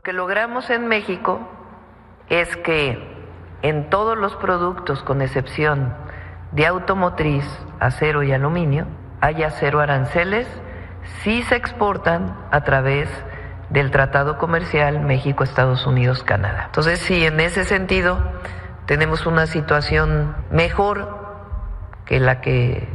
Lo que logramos en México es que en todos los productos, con excepción de automotriz, acero y aluminio, haya cero aranceles si se exportan a través del Tratado Comercial México-Estados Unidos-Canadá. Entonces, sí, en ese sentido tenemos una situación mejor que en la que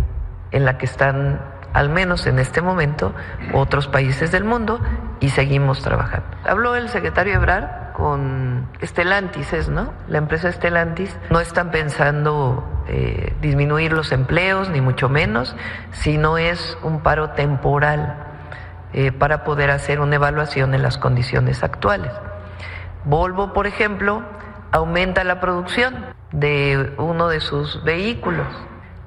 están, al menos en este momento, otros países del mundo, y seguimos trabajando. Habló el secretario Ebrard con Stellantis, ¿no? La empresa Stellantis. No están pensando disminuir los empleos, ni mucho menos, sino es un paro temporal para poder hacer una evaluación en las condiciones actuales. Volvo, por ejemplo, aumenta la producción de uno de sus vehículos.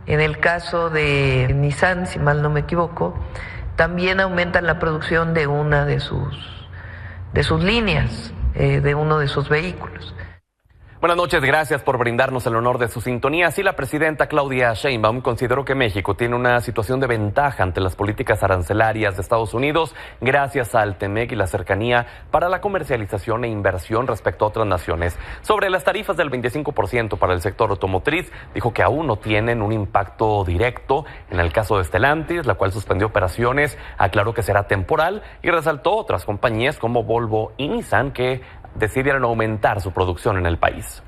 En el caso de Nissan, si mal no me equivoco, también aumentan la producción de una de sus líneas, de uno de sus vehículos. Buenas noches, gracias por brindarnos el honor de su sintonía. Sí, la presidenta Claudia Sheinbaum consideró que México tiene una situación de ventaja ante las políticas arancelarias de Estados Unidos gracias al TEMEC y la cercanía para la comercialización e inversión respecto a otras naciones. Sobre las tarifas del 25% para el sector automotriz, dijo que aún no tienen un impacto directo en el caso de Stellantis, la cual suspendió operaciones, aclaró que será temporal y resaltó otras compañías como Volvo y Nissan que decidieron aumentar su producción en el país.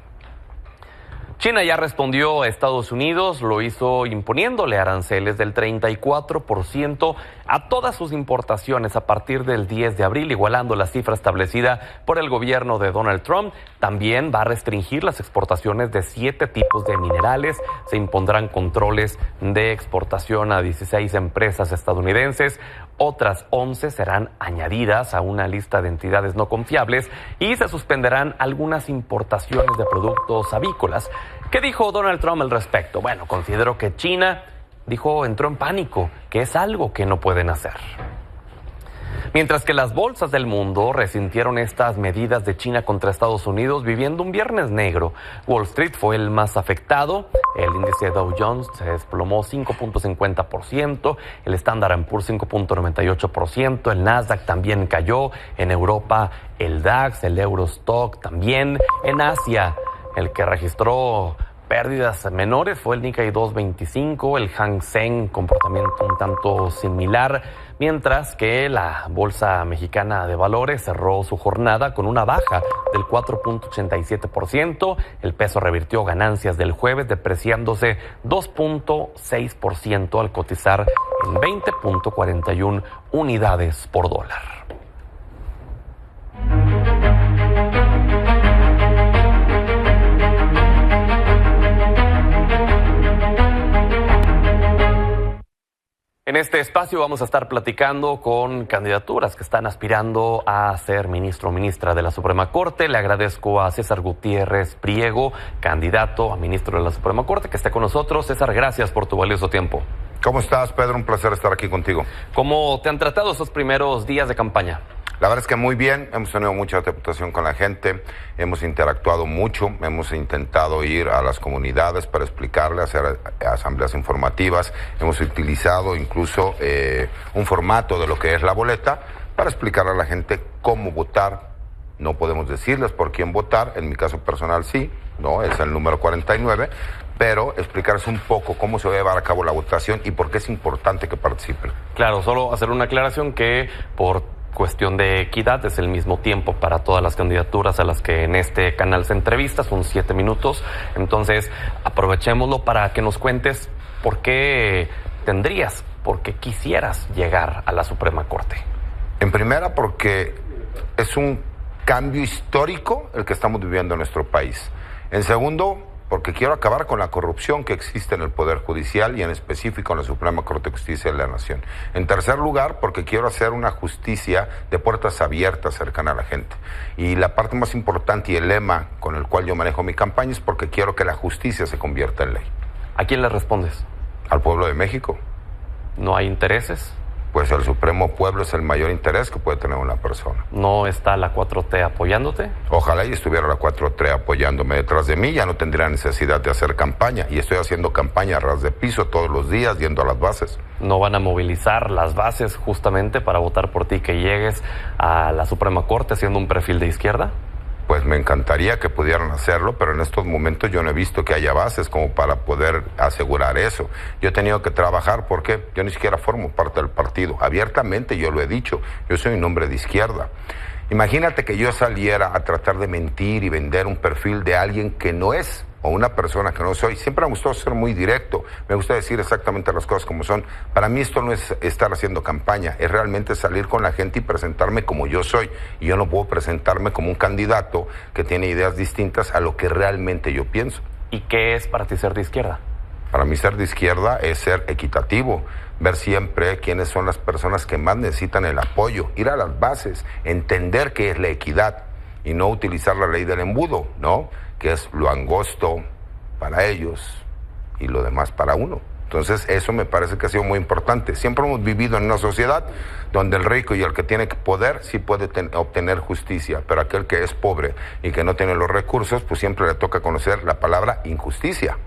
China ya respondió a Estados Unidos, lo hizo imponiéndole aranceles del 34% a todas sus importaciones a partir del 10 de abril, igualando la cifra establecida por el gobierno de Donald Trump. También va a restringir las exportaciones de 7 tipos de minerales. Se impondrán controles de exportación a 16 empresas estadounidenses. Otras 11 serán añadidas a una lista de entidades no confiables y se suspenderán algunas importaciones de productos avícolas. ¿Qué dijo Donald Trump al respecto? Bueno, consideró que China, dijo, entró en pánico, que es algo que no pueden hacer. Mientras que las bolsas del mundo resintieron estas medidas de China contra Estados Unidos, viviendo un viernes negro. Wall Street fue el más afectado. El índice Dow Jones se desplomó 5.50%, el Standard & Poor's 5.98%, el Nasdaq también cayó. En Europa, el DAX, el Eurostock también. En Asia, el que registró pérdidas menores fue el Nikkei 225, el Hang Seng, comportamiento un tanto similar, mientras que la Bolsa Mexicana de Valores cerró su jornada con una baja del 4.87%. El peso revirtió ganancias del jueves, depreciándose 2.6% al cotizar en 20.41 unidades por dólar. En este espacio vamos a estar platicando con candidaturas que están aspirando a ser ministro o ministra de la Suprema Corte. Le agradezco a César Gutiérrez Priego, candidato a ministro de la Suprema Corte, que esté con nosotros. César, gracias por tu valioso tiempo. ¿Cómo estás, Pedro? Un placer estar aquí contigo. ¿Cómo te han tratado esos primeros días de campaña? La verdad es que muy bien, hemos tenido mucha aceptación con la gente, hemos interactuado mucho, hemos intentado ir a las comunidades para explicarle, hacer asambleas informativas, hemos utilizado incluso un formato de lo que es la boleta para explicarle a la gente cómo votar. No podemos decirles por quién votar, en mi caso personal sí, no es el número 49, pero explicarles un poco cómo se va a llevar a cabo la votación y por qué es importante que participen. Claro, solo hacer una aclaración que por cuestión de equidad es el mismo tiempo para todas las candidaturas a las que en este canal se entrevista, son 7 minutos, entonces aprovechémoslo para que nos cuentes por qué quisieras llegar a la Suprema Corte. En primera, porque es un cambio histórico el que estamos viviendo en nuestro país. En segundo, porque quiero acabar con la corrupción que existe en el Poder Judicial y en específico en la Suprema Corte de Justicia de la Nación. En tercer lugar, porque quiero hacer una justicia de puertas abiertas cercana a la gente. Y la parte más importante y el lema con el cual yo manejo mi campaña es porque quiero que la justicia se convierta en ley. ¿A quién le respondes? Al pueblo de México. ¿No hay intereses? pues el supremo pueblo es el mayor interés que puede tener una persona. ¿No está la 4T apoyándote? Ojalá y estuviera la 4T apoyándome detrás de mí, ya no tendría necesidad de hacer campaña. Y estoy haciendo campaña a ras de piso todos los días, yendo a las bases. ¿No van a movilizar las bases justamente para votar por ti, que llegues a la Suprema Corte siendo un perfil de izquierda? Pues me encantaría que pudieran hacerlo, pero en estos momentos yo no he visto que haya bases como para poder asegurar eso. Yo he tenido que trabajar porque yo ni siquiera formo parte del partido. Abiertamente yo lo he dicho, yo soy un hombre de izquierda. Imagínate que yo saliera a tratar de mentir y vender un perfil de alguien que no es, o una persona que no soy. Siempre me gustó ser muy directo, me gusta decir exactamente las cosas como son. Para mí esto no es estar haciendo campaña, es realmente salir con la gente y presentarme como yo soy. Y yo no puedo presentarme como un candidato que tiene ideas distintas a lo que realmente yo pienso. ¿Y qué es para ti ser de izquierda? Para mí ser de izquierda es ser equitativo, ver siempre quiénes son las personas que más necesitan el apoyo, ir a las bases, entender qué es la equidad y no utilizar la ley del embudo, ¿no? Que es lo angosto para ellos y lo demás para uno. Entonces eso me parece que ha sido muy importante. Siempre hemos vivido en una sociedad donde el rico y el que tiene poder sí puede obtener justicia, pero aquel que es pobre y que no tiene los recursos, pues siempre le toca conocer la palabra injusticia.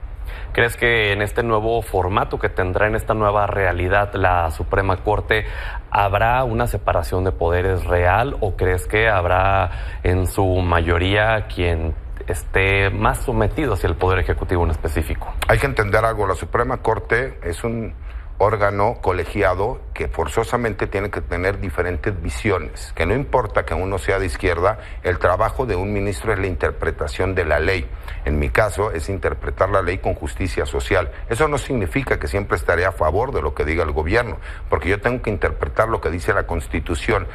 ¿Crees que en este nuevo formato que tendrá, en esta nueva realidad, la Suprema Corte, habrá una separación de poderes real, o crees que habrá en su mayoría quien esté más sometido hacia el Poder Ejecutivo en específico? Hay que entender algo, la Suprema Corte es un órgano colegiado que forzosamente tiene que tener diferentes visiones, que no importa que uno sea de izquierda, el trabajo de un ministro es la interpretación de la ley. En mi caso es interpretar la ley con justicia social. Eso no significa que siempre estaré a favor de lo que diga el gobierno, porque yo tengo que interpretar lo que dice la Constitución.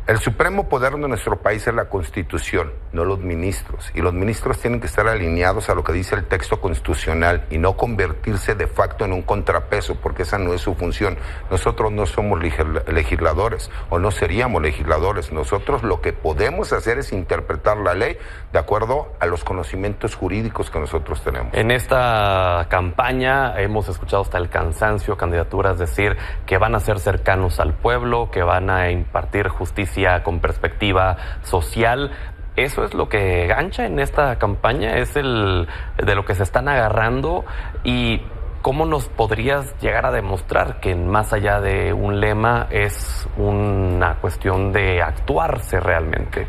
El supremo poder de nuestro país es la Constitución, no los ministros. Y los ministros tienen que estar alineados a lo que dice el texto constitucional y no convertirse de facto en un contrapeso, porque esa no es su función. Nosotros no somos legisladores o no seríamos legisladores. Nosotros lo que podemos hacer es interpretar la ley de acuerdo a los conocimientos jurídicos que nosotros tenemos. En esta campaña hemos escuchado hasta el cansancio candidaturas decir que van a ser cercanos al pueblo, que van a impartir justicia con perspectiva social. ¿Eso es lo que gancha en esta campaña? ¿Es de lo que se están agarrando? ¿Y cómo nos podrías llegar a demostrar que más allá de un lema es una cuestión de actuarse realmente?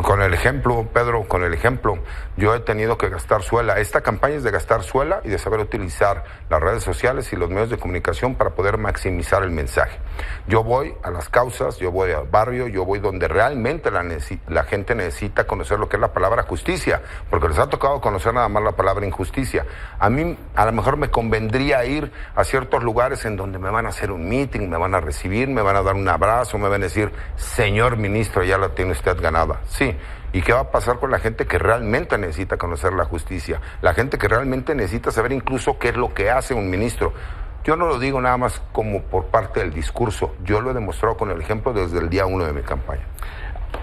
Con el ejemplo, Pedro, con el ejemplo. Yo he tenido que gastar suela. Esta campaña es de gastar suela y de saber utilizar las redes sociales y los medios de comunicación para poder maximizar el mensaje. Yo voy a las causas, yo voy al barrio, yo voy donde realmente la gente necesita conocer lo que es la palabra justicia, porque les ha tocado conocer nada más la palabra injusticia. A mí a lo mejor me convendría ir a ciertos lugares en donde me van a hacer un meeting, me van a recibir, me van a dar un abrazo, me van a decir, señor ministro, ya la tiene usted ganada. Sí. ¿Y qué va a pasar con la gente que realmente necesita conocer la justicia? La gente que realmente necesita saber incluso qué es lo que hace un ministro. Yo no lo digo nada más como por parte del discurso, yo lo he demostrado con el ejemplo desde el día 1 de mi campaña.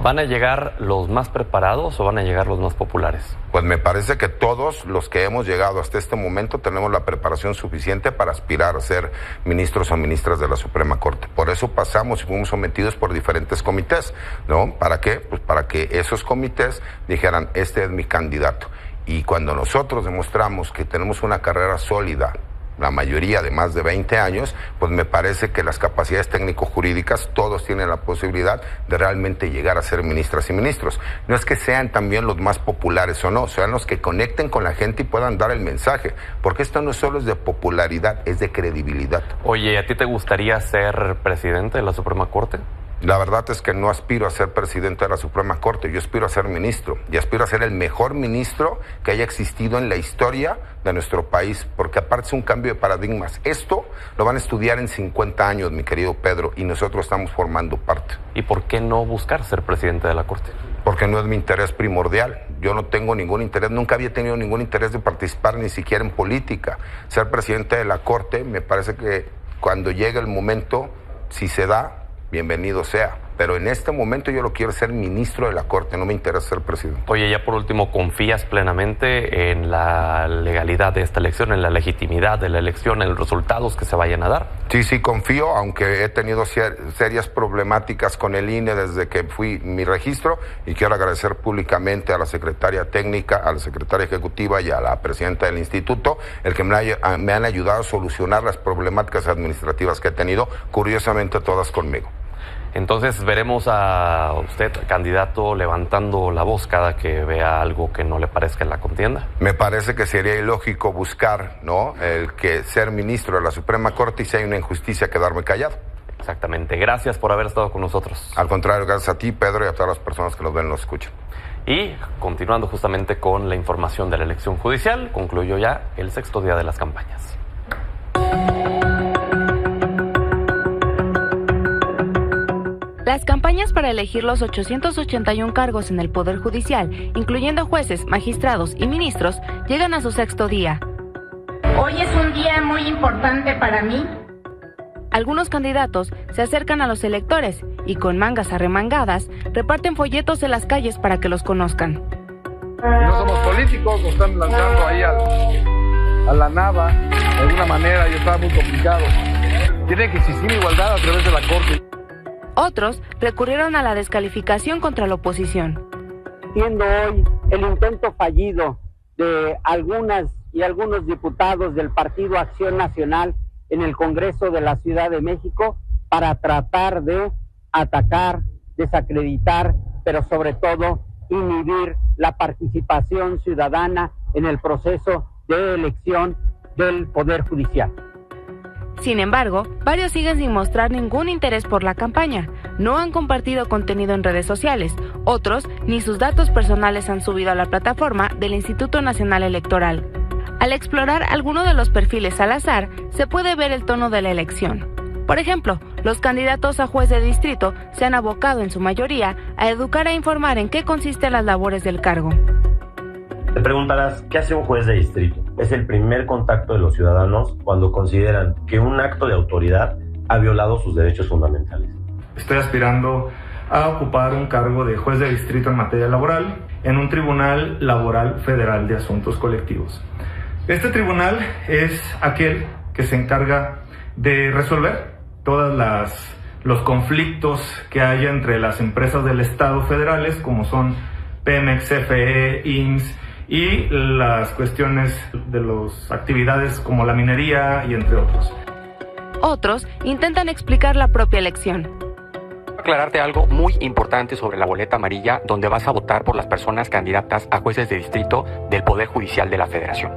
¿Van a llegar los más preparados o van a llegar los más populares? Pues me parece que todos los que hemos llegado hasta este momento tenemos la preparación suficiente para aspirar a ser ministros o ministras de la Suprema Corte. Por eso pasamos y fuimos sometidos por diferentes comités, ¿no? ¿Para qué? Pues para que esos comités dijeran, este es mi candidato. Y cuando nosotros demostramos que tenemos una carrera sólida, la mayoría de más de 20 años, pues me parece que las capacidades técnico-jurídicas, todos tienen la posibilidad de realmente llegar a ser ministras y ministros. No es que sean también los más populares o no, sean los que conecten con la gente y puedan dar el mensaje, porque esto no solo es de popularidad, es de credibilidad. Oye, ¿a ti te gustaría ser presidente de la Suprema Corte? La verdad es que no aspiro a ser presidente de la Suprema Corte, yo aspiro a ser ministro y aspiro a ser el mejor ministro que haya existido en la historia de nuestro país, porque aparte es un cambio de paradigmas. Esto lo van a estudiar en 50 años, mi querido Pedro, y nosotros estamos formando parte. ¿Y por qué no buscar ser presidente de la Corte? Porque no es mi interés primordial. Yo no tengo ningún interés, nunca había tenido ningún interés de participar ni siquiera en política. Ser presidente de la Corte, me parece que cuando llegue el momento, si se da, bienvenido sea, pero en este momento yo lo quiero ser ministro de la Corte, no me interesa ser presidente. Oye, ya por último, ¿confías plenamente en la legalidad de esta elección, en la legitimidad de la elección, en los resultados que se vayan a dar? Sí, confío, aunque he tenido serias problemáticas con el INE desde que fui mi registro, y quiero agradecer públicamente a la secretaria técnica, a la secretaria ejecutiva y a la presidenta del instituto, el que me han ayudado a solucionar las problemáticas administrativas que he tenido, curiosamente todas conmigo. Entonces veremos a usted, candidato, levantando la voz cada que vea algo que no le parezca en la contienda. Me parece que sería ilógico buscar, ¿no?, el que ser ministro de la Suprema Corte y si hay una injusticia quedarme callado. Exactamente. Gracias por haber estado con nosotros. Al contrario, gracias a ti, Pedro, y a todas las personas que nos ven y nos escuchan. Y continuando justamente con la información de la elección judicial, concluyó ya el 6º día de las campañas. Las campañas para elegir los 881 cargos en el Poder Judicial, incluyendo jueces, magistrados y ministros, llegan a su 6º día. Hoy es un día muy importante para mí. Algunos candidatos se acercan a los electores y con mangas arremangadas reparten folletos en las calles para que los conozcan. No somos políticos, nos están lanzando ahí a la nava, de alguna manera, y está muy complicado. Tiene que existir igualdad a través de la Corte. Otros recurrieron a la descalificación contra la oposición. Siendo hoy el intento fallido de algunas y algunos diputados del Partido Acción Nacional en el Congreso de la Ciudad de México para tratar de atacar, desacreditar, pero sobre todo inhibir la participación ciudadana en el proceso de elección del Poder Judicial. Sin embargo, varios siguen sin mostrar ningún interés por la campaña. No han compartido contenido en redes sociales. Otros ni sus datos personales han subido a la plataforma del Instituto Nacional Electoral. Al explorar alguno de los perfiles al azar, se puede ver el tono de la elección. Por ejemplo, los candidatos a juez de distrito se han abocado en su mayoría a educar e informar en qué consisten las labores del cargo. Te preguntarás, ¿qué hace un juez de distrito? Es el primer contacto de los ciudadanos cuando consideran que un acto de autoridad ha violado sus derechos fundamentales. Estoy aspirando a ocupar un cargo de juez de distrito en materia laboral en un Tribunal Laboral Federal de Asuntos Colectivos. Este tribunal es aquel que se encarga de resolver todos los conflictos que haya entre las empresas del Estado federales, como son Pemex, CFE, IMSS, y las cuestiones de las actividades como la minería y entre otros. Otros intentan explicar la propia elección. Aclararte algo muy importante sobre la boleta amarilla, donde vas a votar por las personas candidatas a jueces de distrito del Poder Judicial de la Federación.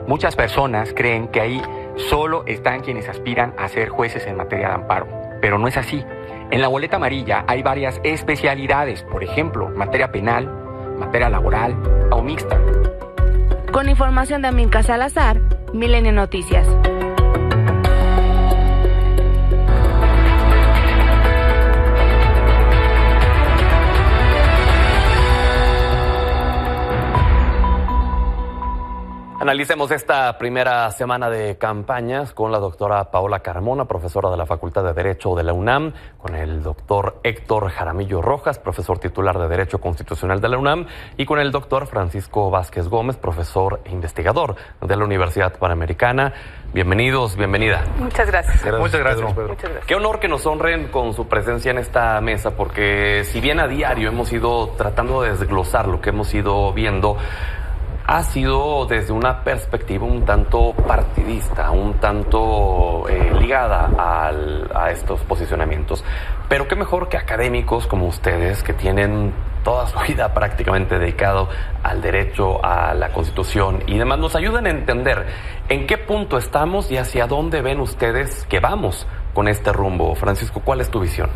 Muchas personas creen que ahí solo están quienes aspiran a ser jueces en materia de amparo, pero no es así. En la boleta amarilla hay varias especialidades, por ejemplo, materia penal, materia laboral o mixta. Con información de Amilcar Salazar, Milenio Noticias. Analicemos esta primera semana de campañas con la doctora Paola Carmona, profesora de la Facultad de Derecho de la UNAM, con el doctor Héctor Jaramillo Rojas, profesor titular de Derecho Constitucional de la UNAM, y con el doctor Francisco Vázquez Gómez, profesor e investigador de la Universidad Panamericana. Bienvenidos, bienvenida. Muchas gracias. Muchas gracias, Pedro. Muchas gracias. Qué honor que nos honren con su presencia en esta mesa, porque si bien a diario hemos ido tratando de desglosar lo que hemos ido viendo, ha sido desde una perspectiva un tanto partidista, un tanto ligada a estos posicionamientos. Pero qué mejor que académicos como ustedes, que tienen toda su vida prácticamente dedicado al derecho, a la Constitución y demás, nos ayuden a entender en qué punto estamos y hacia dónde ven ustedes que vamos con este rumbo. Francisco, ¿cuál es tu visión?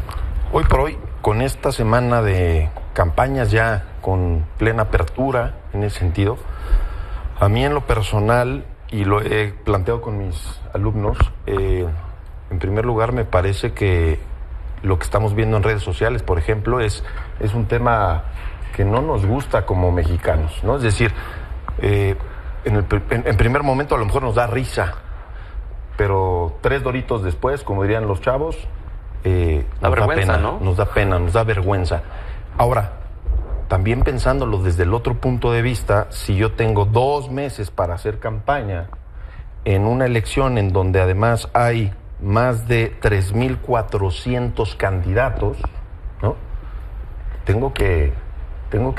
Hoy por hoy, con esta semana de campañas ya con plena apertura en ese sentido, a mí en lo personal, y lo he planteado con mis alumnos, en primer lugar me parece que lo que estamos viendo en redes sociales, por ejemplo, es un que no nos gusta como mexicanos, ¿no? Es decir, en primer momento a lo mejor nos da risa, pero 3 doritos después, como dirían los chavos, Da vergüenza, pena, ¿no? Nos da pena, nos da vergüenza. Ahora, también pensándolo desde el otro punto de vista, si yo tengo 2 meses para hacer campaña en una elección en donde además hay más de 3,400 candidatos, ¿no? Tengo que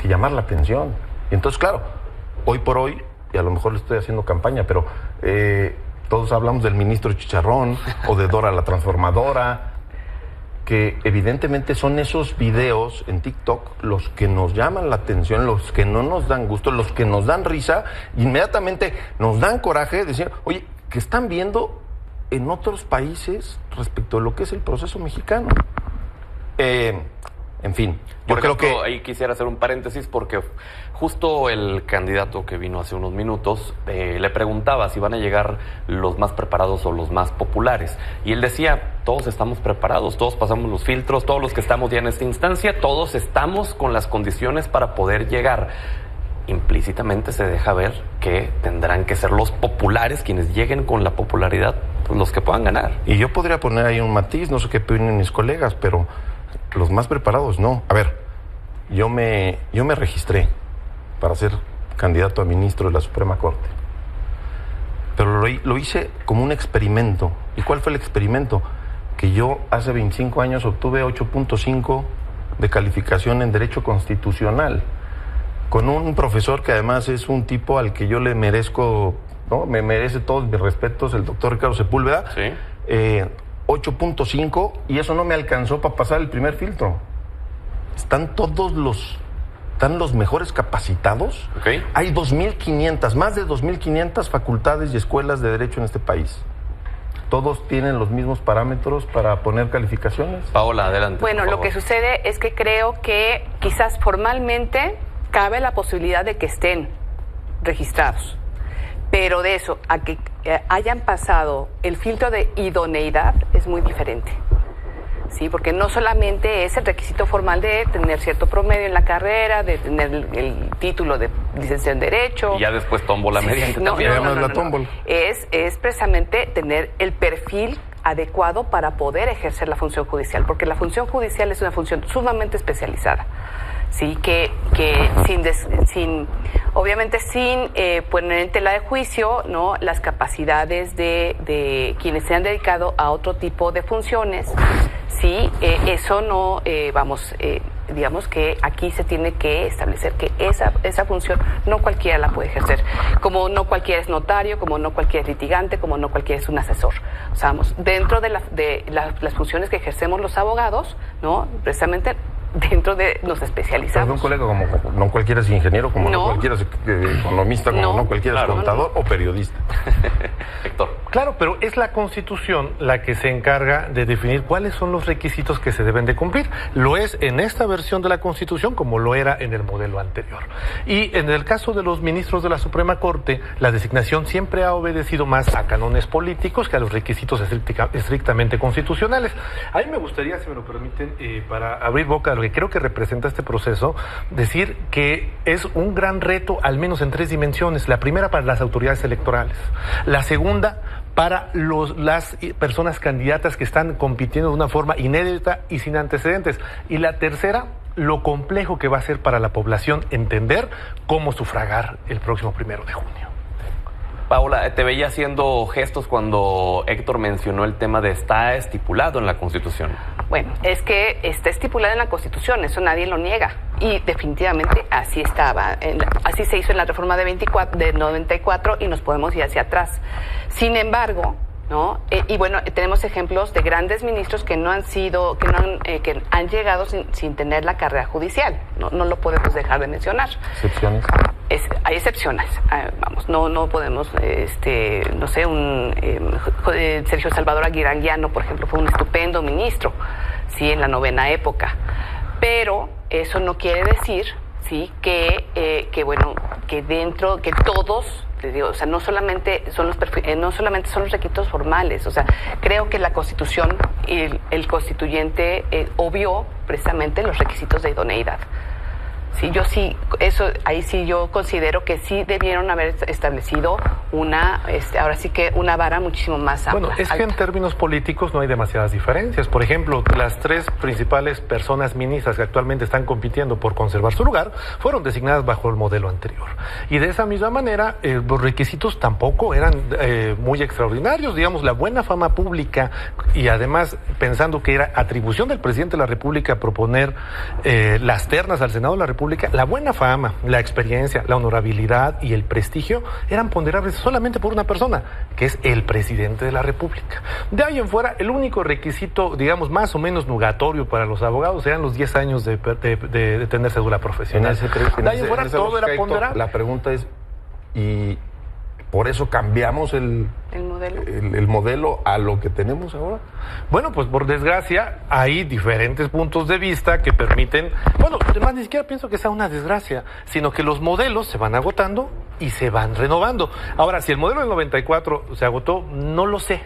llamar la atención. Y entonces, claro, hoy por hoy, y a lo mejor le estoy haciendo campaña, pero todos hablamos del ministro Chicharrón o de Dora la Transformadora, que evidentemente son esos videos en TikTok los que nos llaman la atención, los que no nos dan gusto, los que nos dan risa, inmediatamente nos dan coraje de decir, oye, ¿qué están viendo en otros países respecto a lo que es el proceso mexicano? En fin, yo creo que... Ahí quisiera hacer un paréntesis porque justo el candidato que vino hace unos minutos le preguntaba si van a llegar los más preparados o los más populares. Y él decía, todos estamos preparados, todos pasamos los filtros, todos los que estamos ya en esta instancia, todos estamos con las condiciones para poder llegar. Implícitamente se deja ver que tendrán que ser los populares quienes lleguen con la popularidad, pues los que puedan ganar. Y yo podría poner ahí un matiz, no sé qué opinan mis colegas, pero los más preparados no. A ver, yo me registré para ser candidato a ministro de la Suprema Corte, pero lo hice como un experimento. ¿Y cuál fue el experimento? Que yo hace 25 años obtuve 8.5 de calificación en Derecho Constitucional, con un profesor que además es un tipo al que yo le merezco, ¿no? Me merece todos mis respetos, el doctor Ricardo Sepúlveda. Sí. 8.5, y eso no me alcanzó para pasar el primer filtro. Están los mejores capacitados. Okay. Hay 2.500, más de 2.500 facultades y escuelas de derecho en este país. ¿Todos tienen los mismos parámetros para poner calificaciones? Paola, adelante. Bueno, lo que sucede es que creo que quizás formalmente cabe la posibilidad de que estén registrados. Pero de eso a que hayan pasado el filtro de idoneidad es muy diferente. Sí, porque no solamente es el requisito formal de tener cierto promedio en la carrera, de tener el título de licenciado en Derecho. Y ya después tómbola mediante también. No. Es precisamente tener el perfil adecuado para poder ejercer la función judicial, porque la función judicial es una función sumamente especializada. Sí, que obviamente sin poner en tela de juicio, ¿no?, las capacidades de quienes se han dedicado a otro tipo de funciones. Sí, eso no, digamos que aquí se tiene que establecer que esa función no cualquiera la puede ejercer, como no cualquiera es notario, como no cualquiera es litigante, como no cualquiera es un asesor. O sea, vamos, dentro de las funciones que ejercemos los abogados, ¿no?, precisamente dentro de nos especializamos. Perdón, colega, como no cualquiera es ingeniero, como no cualquiera es economista, como no cualquiera es contador o periodista. Héctor. Claro, pero es la Constitución la que se encarga de definir cuáles son los requisitos que se deben de cumplir. Lo es en esta versión de la Constitución como lo era en el modelo anterior. Y en el caso de los ministros de la Suprema Corte, la designación siempre ha obedecido más a cánones políticos que a los requisitos estrictamente constitucionales. A mí me gustaría, si me lo permiten, para abrir boca a lo que creo que representa este proceso, decir que es un gran reto, al menos en 3 dimensiones. La primera, para las autoridades electorales. La segunda, para las personas candidatas que están compitiendo de una forma inédita y sin antecedentes. Y la tercera, lo complejo que va a ser para la población entender cómo sufragar el próximo 1 de junio. Paola, te veía haciendo gestos cuando Héctor mencionó el tema de está estipulado en la Constitución. Bueno, es que está estipulado en la Constitución, eso nadie lo niega. Y definitivamente así estaba, así se hizo en la reforma de 94 y nos podemos ir hacia atrás. Sin embargo, ¿no? Y bueno, tenemos ejemplos de grandes ministros que que han llegado sin tener la carrera judicial. No lo podemos dejar de mencionar. ¿Excepciones? Hay excepciones. Vamos, no podemos, no sé, Sergio Salvador Aguirre, por ejemplo, fue un estupendo ministro, sí, en la 9ª época. Pero eso no quiere decir, sí, que todos, o sea, no solamente son los requisitos formales. O sea, creo que la Constitución y el constituyente obvió precisamente los requisitos de idoneidad. Sí, yo sí, ahí sí yo considero que sí debieron haber establecido ahora sí que una vara muchísimo más amplia. Bueno, es que en términos políticos no hay demasiadas diferencias. Por ejemplo, las 3 principales personas ministras que actualmente están compitiendo por conservar su lugar fueron designadas bajo el modelo anterior. Y de esa misma manera, los requisitos tampoco eran muy extraordinarios. Digamos, la buena fama pública y además pensando que era atribución del presidente de la República proponer las ternas al Senado de la República, la buena fama, la experiencia, la honorabilidad y el prestigio eran ponderables solamente por una persona, que es el presidente de la República. De ahí en fuera, el único requisito, digamos, más o menos nugatorio para los abogados eran los 10 años de tener cédula profesional. De ahí en fuera todo era ponderable. La pregunta es, ¿y por eso cambiamos el modelo a lo que tenemos ahora? Bueno, pues por desgracia hay diferentes puntos de vista que permiten, bueno, además ni siquiera pienso que sea una desgracia, sino que los modelos se van agotando y se van renovando. Ahora, si el modelo del 94 se agotó, no lo sé.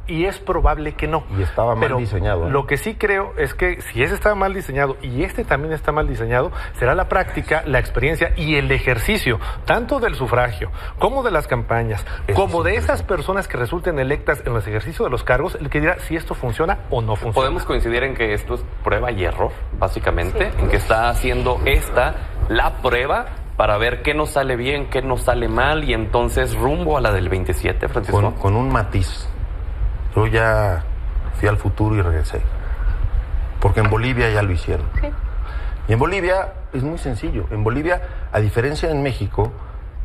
Y es probable que no. Y estaba mal diseñado. Lo que sí creo es que si ese estaba mal diseñado y este también está mal diseñado, será la práctica, la experiencia y el ejercicio, tanto del sufragio, como de las campañas, como de esas personas que resulten electas en los ejercicios de los cargos, el que dirá si esto funciona o no funciona. ¿Podemos coincidir en que esto es prueba y error, básicamente? Sí. En que está haciendo la prueba para ver qué nos sale bien, qué nos sale mal, y entonces rumbo a la del 27, Francisco. Con un matiz. Yo ya fui al futuro y regresé. Porque en Bolivia ya lo hicieron. Sí. Y en Bolivia es muy sencillo. En Bolivia, a diferencia de en México,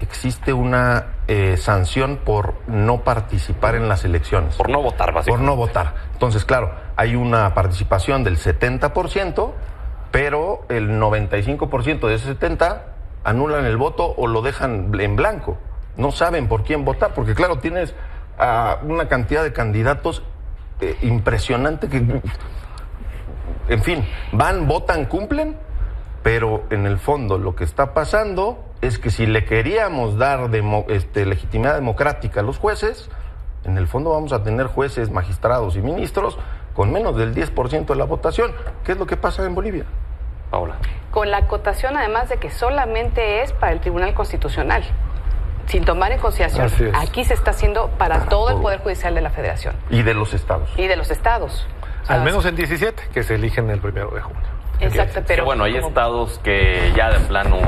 existe una sanción por no participar en las elecciones. Por no votar, básicamente. Por no votar. Entonces, claro, hay una participación del 70%, pero el 95% de ese 70% anulan el voto o lo dejan en blanco. No saben por quién votar, porque claro, tienes una cantidad de candidatos impresionante que, en fin, van, votan, cumplen, pero en el fondo lo que está pasando es que si le queríamos dar legitimidad democrática a los jueces, en el fondo vamos a tener jueces, magistrados y ministros con menos del 10% de la votación. ¿Qué es lo que pasa en Bolivia? Paola. Con la acotación, además de que solamente es para el Tribunal Constitucional, sin tomar en consideración, aquí se está haciendo para todo el Poder Judicial de la Federación. Y de los estados. Y de los estados. Al menos en 17, que se eligen el 1 de junio. Exacto, pero... bueno, hay estados que ya de plano,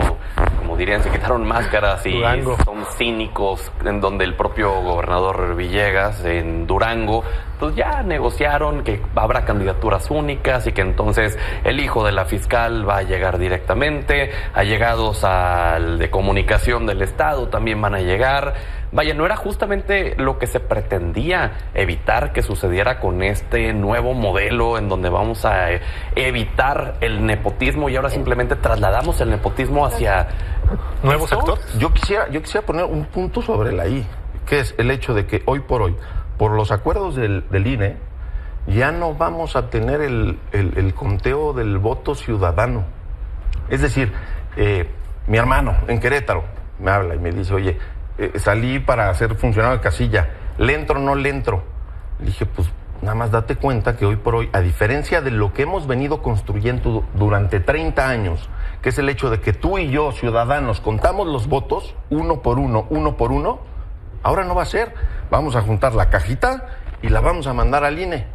como dirían, se quitaron máscaras y Durango. Son cínicos, en donde el propio gobernador Villegas, en Durango, pues ya negociaron que habrá candidaturas únicas y que entonces el hijo de la fiscal va a llegar directamente, allegados al de comunicación del estado también van a llegar. Vaya, ¿no era justamente lo que se pretendía evitar que sucediera con este nuevo modelo en donde vamos a evitar el nepotismo y ahora simplemente trasladamos el nepotismo hacia nuevos actores? Yo quisiera poner un punto sobre la I, que es el hecho de que hoy por hoy, por los acuerdos del INE, ya no vamos a tener el conteo del voto ciudadano. Es decir, mi hermano en Querétaro me habla y me dice, oye, salí para ser funcionario de casilla, ¿le entro o no le entro? Le dije, pues nada más date cuenta que hoy por hoy, a diferencia de lo que hemos venido construyendo durante 30 años, que es el hecho de que tú y yo, ciudadanos, contamos los votos uno por uno, ahora no va a ser. Vamos a juntar la cajita y la vamos a mandar al INE.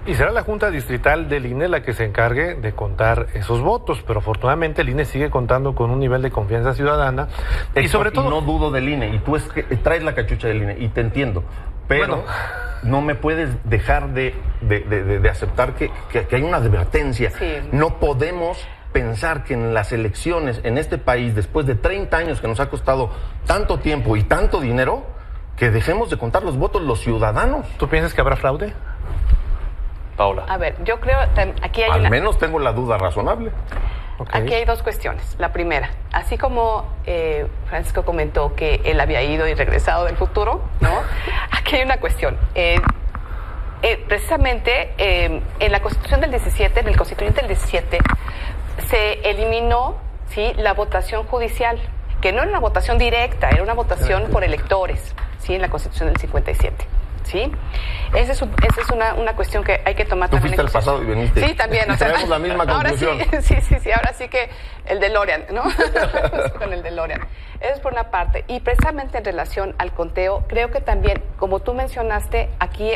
Y será la Junta Distrital del INE la que se encargue de contar esos votos, pero afortunadamente el INE sigue contando con un nivel de confianza ciudadana. Y sobre todo... no dudo del INE, y tú traes la cachucha del INE, y te entiendo, pero no me puedes dejar de aceptar que hay una advertencia. Sí. No podemos pensar que en las elecciones en este país, después de 30 años que nos ha costado tanto tiempo y tanto dinero, que dejemos de contar los votos los ciudadanos. ¿Tú piensas que habrá fraude? Paola. A ver, yo creo aquí hay Al menos tengo la duda razonable. Okay. Aquí hay dos cuestiones. La primera, así como Francisco comentó que él había ido y regresado del futuro, ¿no? Aquí hay una cuestión. Precisamente en la Constitución del 17, en el Constituyente del 17, se eliminó, ¿sí?, la votación judicial, que no era una votación directa, era una votación por electores, ¿sí?, en la Constitución del 57. ¿sí? Esa es una cuestión que hay que tomar Tú también. fuiste al pasado y veniste. Sí, también. O sea, traemos la misma conclusión. Ahora sí, ahora sí que el DeLorean, ¿no? Con el DeLorean. Eso es por una parte. Y precisamente en relación al conteo, creo que también, como tú mencionaste, aquí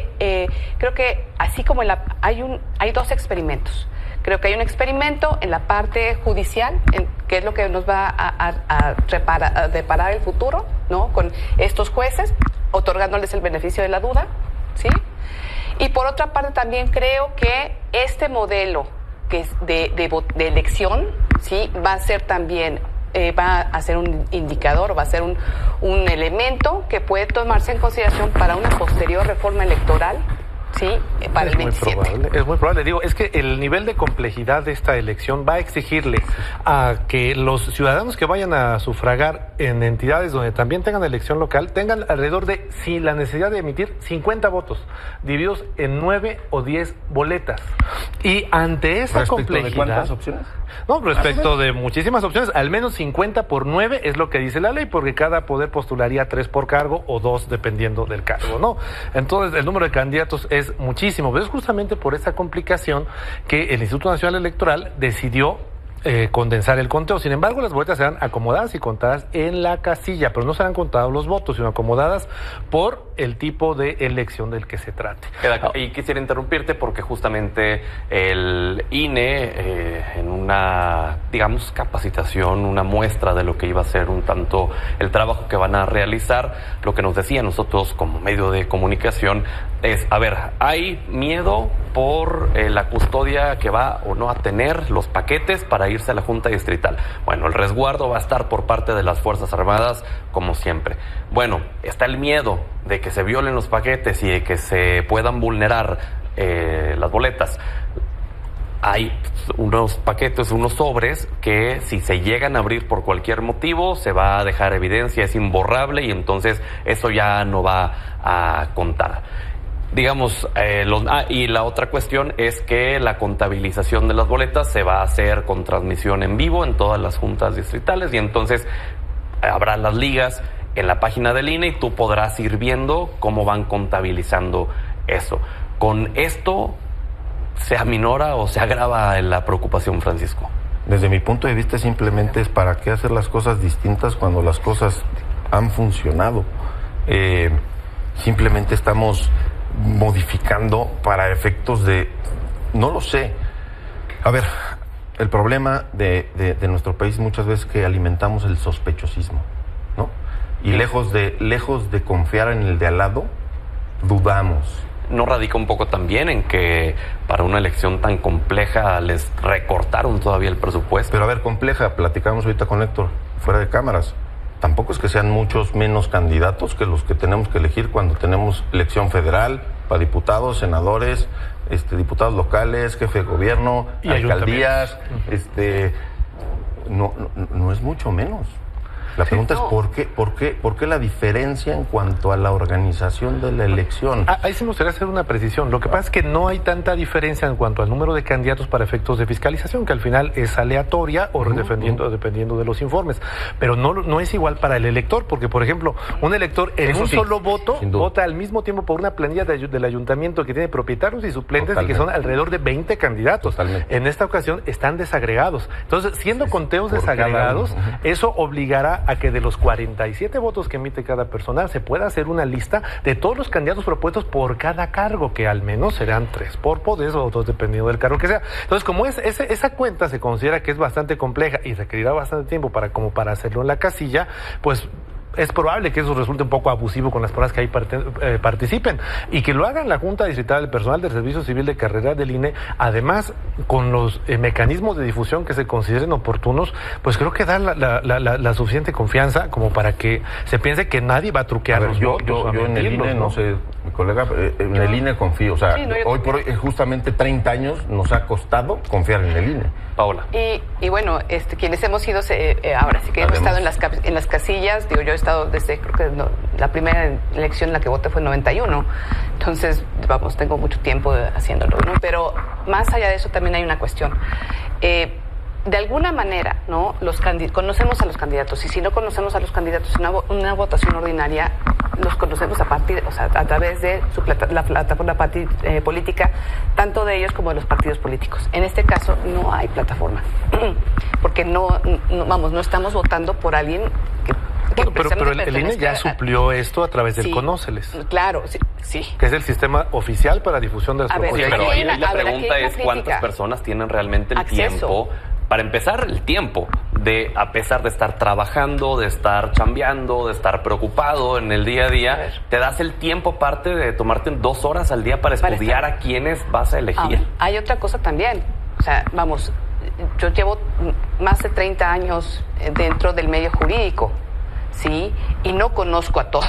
creo que así como hay dos experimentos. Creo que hay un experimento en la parte judicial, que es lo que nos va a deparar el futuro, ¿no? Con estos jueces, otorgándoles el beneficio de la duda, ¿sí? Y por otra parte también creo que este modelo que es de elección, ¿sí? Va a ser también, va a ser un indicador, va a ser un elemento que puede tomarse en consideración para una posterior reforma electoral, sí, para el 27. Es muy probable. Digo, es que el nivel de complejidad de esta elección va a exigirle a que los ciudadanos que vayan a sufragar en entidades donde también tengan elección local tengan alrededor de, sin la necesidad de emitir, 50 votos, divididos en 9 o 10 boletas. Y ante esa complejidad... ¿De cuántas opciones? No, respecto de muchísimas opciones, al menos 50 por 9 es lo que dice la ley, porque cada poder postularía 3 por cargo o 2 dependiendo del cargo, ¿no? Entonces, el número de candidatos es muchísimo, pero es justamente por esa complicación que el Instituto Nacional Electoral decidió condensar el conteo. Sin embargo, las boletas serán acomodadas y contadas en la casilla, pero no serán contados los votos, sino acomodadas por el tipo de elección del que se trate. Y quisiera interrumpirte porque justamente el INE, en una, digamos, capacitación, una muestra de lo que iba a ser un tanto el trabajo que van a realizar, lo que nos decía nosotros como medio de comunicación es, a ver, hay miedo por la custodia que va o no a tener los paquetes para irse a la Junta Distrital. Bueno, el resguardo va a estar por parte de las Fuerzas Armadas, como siempre. Bueno, está el miedo de que se violen los paquetes y de que se puedan vulnerar las boletas. Hay unos paquetes, unos sobres que si se llegan a abrir por cualquier motivo se va a dejar evidencia, es imborrable y entonces eso ya no va a contar. Digamos, y la otra cuestión es que la contabilización de las boletas se va a hacer con transmisión en vivo en todas las juntas distritales y entonces habrá las ligas en la página del INE y tú podrás ir viendo cómo van contabilizando eso. Con esto, ¿se aminora o se agrava la preocupación, Francisco? Desde mi punto de vista simplemente es para qué hacer las cosas distintas cuando las cosas han funcionado. Simplemente estamos modificando para efectos de... No lo sé. A ver, el problema de nuestro país muchas veces es que alimentamos el sospechosismo, ¿no? Y lejos de confiar en el de al lado, dudamos. ¿No radica un poco también en que para una elección tan compleja les recortaron todavía el presupuesto? Pero a ver, compleja, platicamos ahorita con Héctor, fuera de cámaras. Tampoco es que sean muchos menos candidatos que los que tenemos que elegir cuando tenemos elección federal para diputados, senadores, diputados locales, jefe de gobierno, y alcaldías. No es mucho menos. La pregunta es ¿por qué la diferencia en cuanto a la organización de la elección? Ahí sí me gustaría hacer una precisión. Lo que pasa es que no hay tanta diferencia en cuanto al número de candidatos para efectos de fiscalización, que al final es aleatoria o dependiendo de los informes. Pero no es igual para el elector, porque, por ejemplo, un elector en un solo voto vota al mismo tiempo por una planilla del ayuntamiento que tiene propietarios y suplentes y que son alrededor de 20 candidatos. Totalmente. En esta ocasión están desagregados. Entonces, siendo conteos desagregados, eso obligará a que de los 47 votos que emite cada personal se pueda hacer una lista de todos los candidatos propuestos por cada cargo, que al menos serán 3 por poder o 2 dependiendo del cargo que sea. Entonces, como esa cuenta se considera que es bastante compleja y requerirá bastante tiempo para hacerlo en la casilla, pues es probable que eso resulte un poco abusivo con las personas que ahí participen y que lo hagan la Junta Distrital, el personal del Servicio Civil de Carrera del INE, además con los mecanismos de difusión que se consideren oportunos, pues creo que da la suficiente confianza como para que se piense que nadie va a truquear los votos. Yo en el INE, no sé, mi colega, en el INE confío. O sea, hoy por hoy, justamente 30 años nos ha costado confiar en el INE. Paola. Y bueno, quienes hemos ido, ahora sí que hemos estado en las casillas, digo, yo he estado desde, creo que la primera elección en la que voté fue en 91, entonces, vamos, tengo mucho tiempo haciéndolo, ¿no? Pero más allá de eso también hay una cuestión. de alguna manera, ¿no? Conocemos a los candidatos, y si no conocemos a los candidatos en una votación ordinaria, los conocemos a través de la plataforma política, tanto de ellos como de los partidos políticos. En este caso no hay plataforma, porque no estamos votando por alguien que... Pero el INE ya suplió esto a través del Conóceles. Claro, sí. Que es el sistema oficial para difusión de las propuestas. Pero ahí la pregunta es cuántas personas tienen realmente el tiempo. Para empezar, el tiempo de, a pesar de estar trabajando, de estar chambeando, de estar preocupado en el día a día, te das el tiempo aparte de tomarte 2 horas al día para estudiar a quiénes vas a elegir. Hay otra cosa también. O sea, yo llevo más de 30 años dentro del medio jurídico, ¿sí? Y no conozco a todos,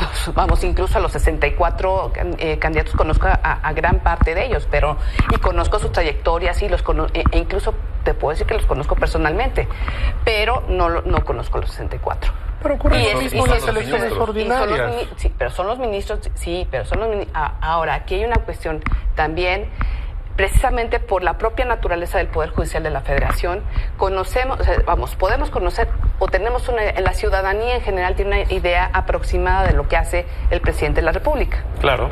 incluso a los 64 candidatos conozco a gran parte de ellos, y conozco sus trayectorias, e incluso te puedo decir que los conozco personalmente, pero no conozco a los 64. Pero ocurre lo mismo en las elecciones ordinarias. Pero son los ministros. Ahora, aquí hay una cuestión también, precisamente por la propia naturaleza del Poder Judicial de la Federación, podemos conocer, o tenemos la ciudadanía en general tiene una idea aproximada de lo que hace el presidente de la República. Claro.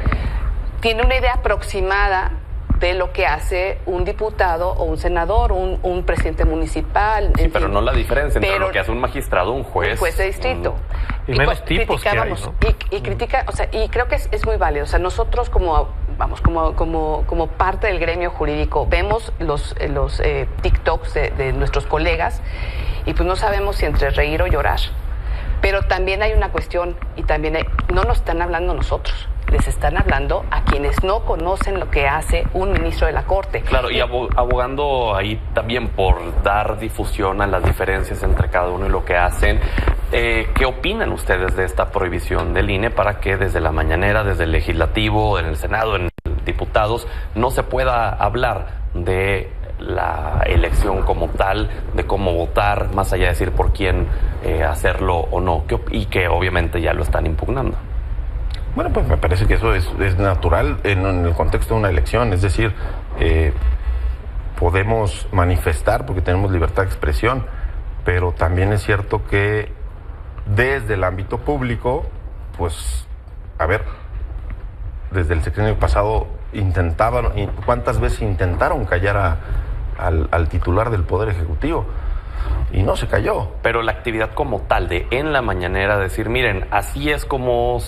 Tiene una idea aproximada de lo que hace un diputado o un senador, un presidente municipal. Sí, pero no la diferencia entre lo que hace un magistrado, un juez. Un juez de distrito. Y menos tipos que hay, ¿no? Y critica, y creo que es muy válido. O sea, nosotros como parte del gremio jurídico vemos los TikToks de nuestros colegas y pues no sabemos si entre reír o llorar. Pero también hay una cuestión, y también no nos están hablando nosotros, les están hablando a quienes no conocen lo que hace un ministro de la Corte. Claro, y abogando ahí también por dar difusión a las diferencias entre cada uno y lo que hacen. ¿Qué opinan ustedes de esta prohibición del INE para que desde la mañanera, desde el Legislativo, en el Senado, en diputados, no se pueda hablar de la elección como tal, de cómo votar, más allá de decir por quién hacerlo o no, y que obviamente ya lo están impugnando? Bueno, pues me parece que eso es natural en el contexto de una elección, es decir, podemos manifestar porque tenemos libertad de expresión, pero también es cierto que desde el ámbito público, pues, desde el sexenio pasado ¿cuántas veces intentaron callar al titular del Poder Ejecutivo? Y no se cayó. Pero la actividad como tal de en la mañanera decir, miren, así es como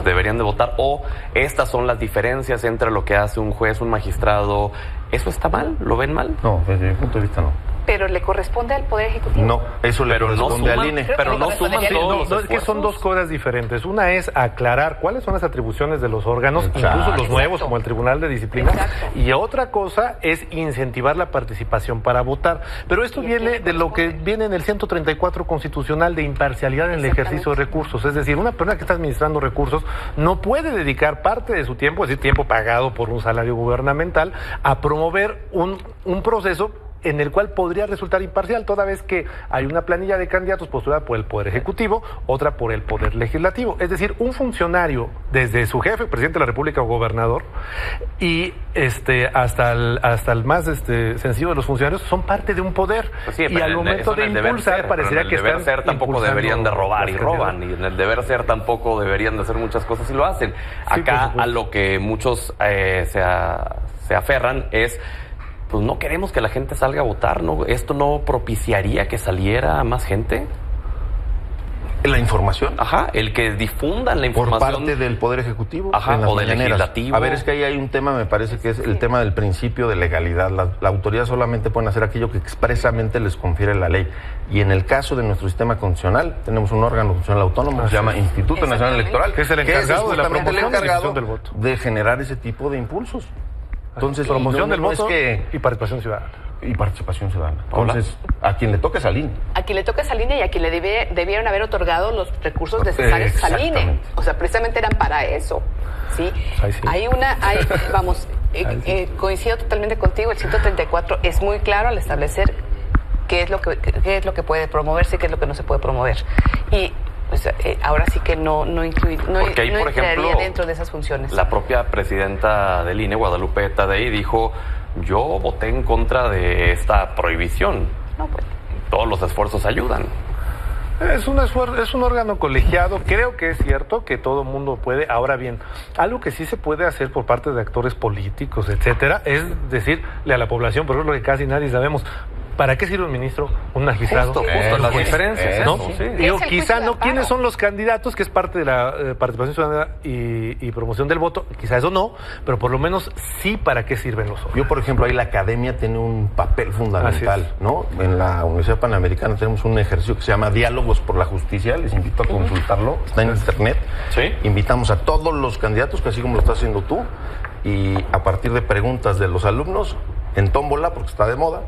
deberían de votar, o estas son las diferencias entre lo que hace un juez, un magistrado, ¿eso está mal? ¿Lo ven mal? No, desde mi punto de vista no. Pero le corresponde al Poder Ejecutivo. No, eso le corresponde al INE. Pero no suman todos los es que son dos cosas diferentes. Una es aclarar cuáles son las atribuciones de los órganos, incluso los nuevos, como el Tribunal de Disciplina. Exacto. Y otra cosa es incentivar la participación para votar. Pero esto viene de lo que viene en el 134 constitucional de imparcialidad en el ejercicio de recursos. Es decir, una persona que está administrando recursos no puede dedicar parte de su tiempo, es decir, tiempo pagado por un salario gubernamental, a promover un proceso en el cual podría resultar imparcial, toda vez que hay una planilla de candidatos postulada por el Poder Ejecutivo, otra por el Poder Legislativo. Es decir, un funcionario, desde su jefe, presidente de la República o gobernador, y hasta el más sencillo de los funcionarios, son parte de un poder. Pues sí, y al momento de impulsar, parecería que están en el deber ser tampoco deberían de robar y roban, y en el deber ser tampoco deberían de hacer muchas cosas y lo hacen. Sí, acá a lo que muchos se aferran es, pues no queremos que la gente salga a votar, ¿no? ¿Esto no propiciaría que saliera más gente? ¿La información? Ajá, el que difundan la información. ¿Por parte del Poder Ejecutivo? Ajá, o del Legislativo. A ver, es que ahí hay un tema, me parece que es el tema del principio de legalidad. La autoridad solamente puede hacer aquello que expresamente les confiere la ley. Y en el caso de nuestro sistema constitucional, tenemos un órgano constitucional autónomo que se llama Instituto Nacional Electoral, que es el encargado de la promoción del voto, de generar ese tipo de impulsos. Entonces, promoción del voto y participación ciudadana. Entonces, a quien le toque es al INE. A quien le toque es al INE y a quien le debieron haber otorgado los recursos necesarios al INE. O sea, precisamente eran para eso. ¿Sí? Coincido totalmente contigo, el 134 es muy claro al establecer qué es lo que puede promoverse y qué es lo que no se puede promover. Y pues, ahora sí que no entraría dentro de esas funciones. La propia presidenta del INE, Guadalupe Tadei, dijo: yo voté en contra de esta prohibición. ¿no? Pues, todos los esfuerzos ayudan. Es un órgano colegiado. Creo que es cierto que todo mundo puede. Ahora bien, algo que sí se puede hacer por parte de actores políticos, etcétera, es decirle a la población, por ejemplo, que casi nadie sabemos, ¿para qué sirve un ministro, un magistrado? Justo las diferencias, ¿no? Sí. Digo, quizá no quiénes son los candidatos, que es parte de la participación ciudadana y promoción del voto, quizá eso no, pero por lo menos sí para qué sirven los otros. Yo, por ejemplo, ahí la academia tiene un papel fundamental, ¿no? En la Universidad Panamericana tenemos un ejercicio que se llama Diálogos por la Justicia, les invito a consultarlo, está en internet. ¿Sí? Invitamos a todos los candidatos, que así como lo estás haciendo tú, y a partir de preguntas de los alumnos, en tómbola, porque está de moda,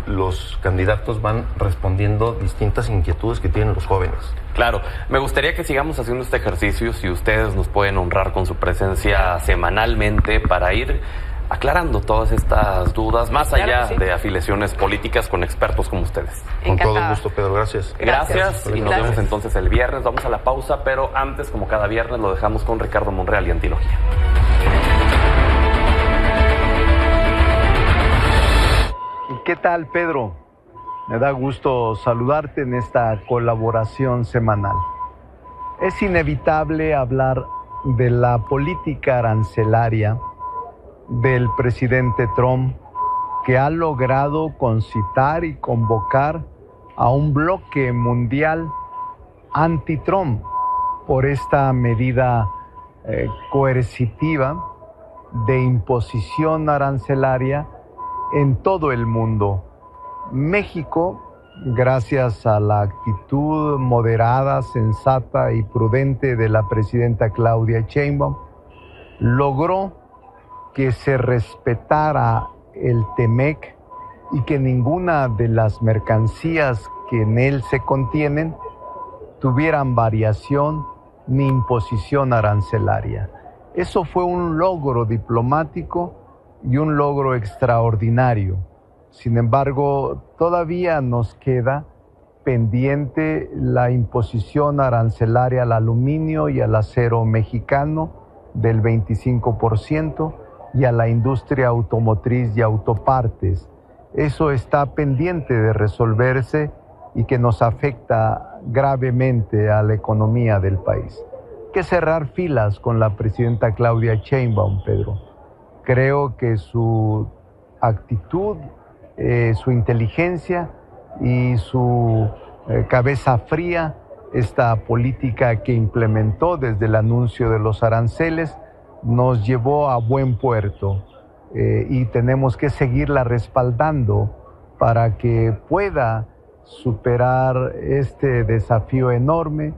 los candidatos van respondiendo distintas inquietudes que tienen los jóvenes. Claro, me gustaría que sigamos haciendo este ejercicio, si ustedes nos pueden honrar con su presencia semanalmente para ir aclarando todas estas dudas, más allá de afiliaciones políticas, con expertos como ustedes. Con todo gusto, Pedro, gracias. Gracias y nos vemos entonces el viernes. Vamos a la pausa, pero antes, como cada viernes, lo dejamos con Ricardo Monreal y Antilogía. ¿Qué tal, Pedro? Me da gusto saludarte en esta colaboración semanal. Es inevitable hablar de la política arancelaria del presidente Trump, que ha logrado concitar y convocar a un bloque mundial anti-Trump por esta medida coercitiva de imposición arancelaria en todo el mundo. México, gracias a la actitud moderada, sensata y prudente de la presidenta Claudia Sheinbaum, logró que se respetara el TEMEC y que ninguna de las mercancías que en él se contienen tuvieran variación ni imposición arancelaria. Eso fue un logro diplomático y un logro extraordinario. Sin embargo, todavía nos queda pendiente la imposición arancelaria al aluminio y al acero mexicano del 25% y a la industria automotriz y autopartes. Eso está pendiente de resolverse y que nos afecta gravemente a la economía del país. Hay que cerrar filas con la presidenta Claudia Sheinbaum, Pedro. Creo que su actitud, su inteligencia y su cabeza fría, esta política que implementó desde el anuncio de los aranceles, nos llevó a buen puerto y tenemos que seguirla respaldando para que pueda superar este desafío enorme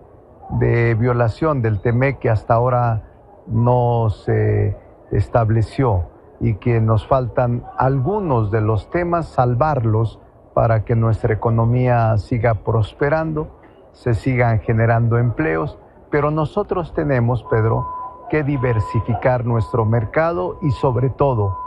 de violación del TEMEC que hasta ahora no se estableció y que nos faltan algunos de los temas, salvarlos para que nuestra economía siga prosperando, se sigan generando empleos, pero nosotros tenemos, Pedro, que diversificar nuestro mercado y sobre todo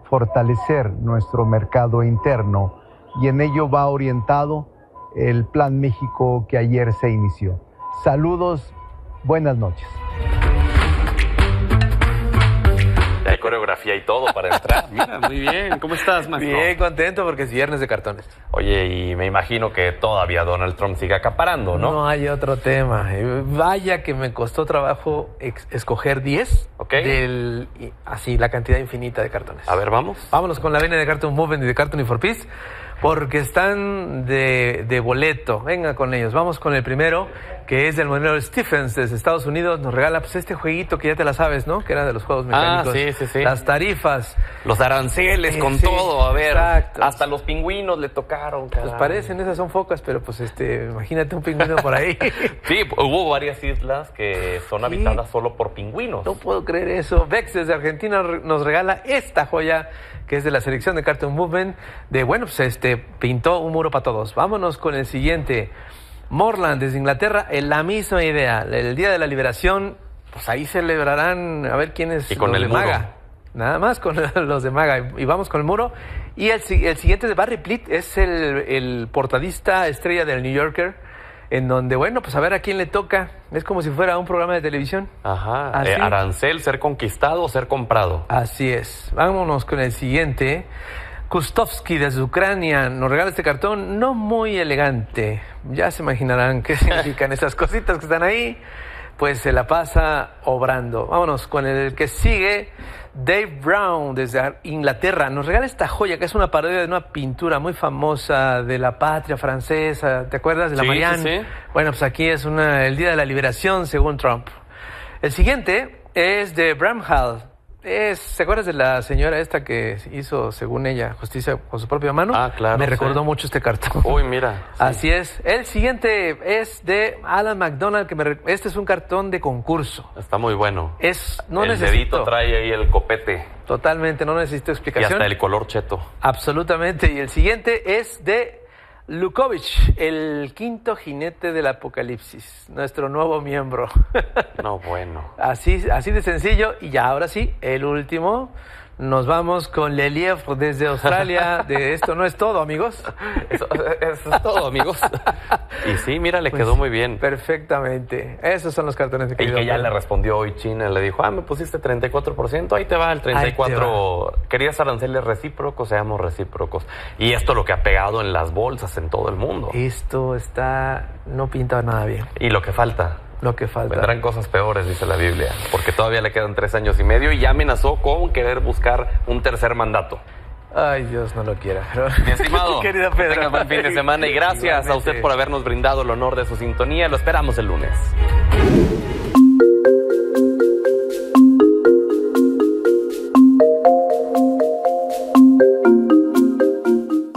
fortalecer nuestro mercado interno, y en ello va orientado el Plan México que ayer se inició. Saludos, buenas noches. Hay coreografía y todo para entrar. Mira, muy bien. ¿Cómo estás, maestro? Bien, contento porque es viernes de cartones. Oye, y me imagino que todavía Donald Trump sigue acaparando, ¿no? No hay otro tema. Vaya que me costó trabajo escoger 10 así, la cantidad infinita de cartones. A ver, vamos. Vámonos con la vena de Cartoon Movement y de Cartoon for Peace, porque están de boleto. Venga con ellos. Vamos con el primero, que es del modelo Stephens desde Estados Unidos. Nos regala pues este jueguito que ya te la sabes, ¿no? Que era de los juegos mecánicos. Sí. Las tarifas. Los aranceles con todo, a ver. Exacto. Hasta los pingüinos le tocaron, caray. Pues parecen, esas son focas, pero pues imagínate un pingüino por ahí. Sí, hubo varias islas que son habitadas solo por pingüinos. No puedo creer eso. Vex desde Argentina nos regala esta joya, que es de la selección de Cartoon Movement, pintó un muro para todos. Vámonos con el siguiente. Morland desde Inglaterra, la misma idea. El Día de la Liberación, pues ahí celebrarán, a ver quién es. Y con los el de muro. Maga. Nada más con los de Maga. Y vamos con el muro. Y el siguiente de Barry Plitt es el portadista estrella del New Yorker, en donde, bueno, pues a ver a quién le toca. Es como si fuera un programa de televisión. Ajá. Así. Arancel, ser conquistado o ser comprado. Así es. Vámonos con el siguiente. Kustovsky desde Ucrania nos regala este cartón no muy elegante. Ya se imaginarán qué significan esas cositas que están ahí. Pues se la pasa obrando. Vámonos con el que sigue. Dave Brown desde Inglaterra nos regala esta joya que es una parodia de una pintura muy famosa de la patria francesa. ¿Te acuerdas de la Marianne? Sí. Bueno, pues aquí es el Día de la Liberación según Trump. El siguiente es de Bramhall. ¿Te acuerdas de la señora esta que hizo, según ella, justicia con su propia mano? Ah, claro. Me recordó mucho este cartón. Uy, mira. Sí. Así es. El siguiente es de Alan McDonald, este es un cartón de concurso. Está muy bueno. El dedito trae ahí el copete. Totalmente, no necesito explicación. Y hasta el color cheto. Absolutamente. Y el siguiente es de Lukovich, el quinto jinete del apocalipsis, nuestro nuevo miembro. No, bueno. Así de sencillo. Y ya, ahora sí, el último. Nos vamos con Leliev desde Australia. De esto no es todo, amigos. Eso es todo, amigos. Y sí, mira, le quedó muy bien. Perfectamente. Esos son los cartones de Y que ya le respondió hoy China, le dijo, me pusiste 34%, ahí te va el 34%. Querías aranceles recíprocos, seamos recíprocos. Y esto lo que ha pegado en las bolsas en todo el mundo. Esto no pinta nada bien. Y lo que falta. Vendrán cosas peores, dice la Biblia, porque todavía le quedan 3 años y medio y ya amenazó con querer buscar un tercer mandato. Ay, Dios no lo quiera. Mi estimado, querida Pedro, que tenga buen fin de semana y gracias a usted por habernos brindado el honor de su sintonía. Lo esperamos el lunes.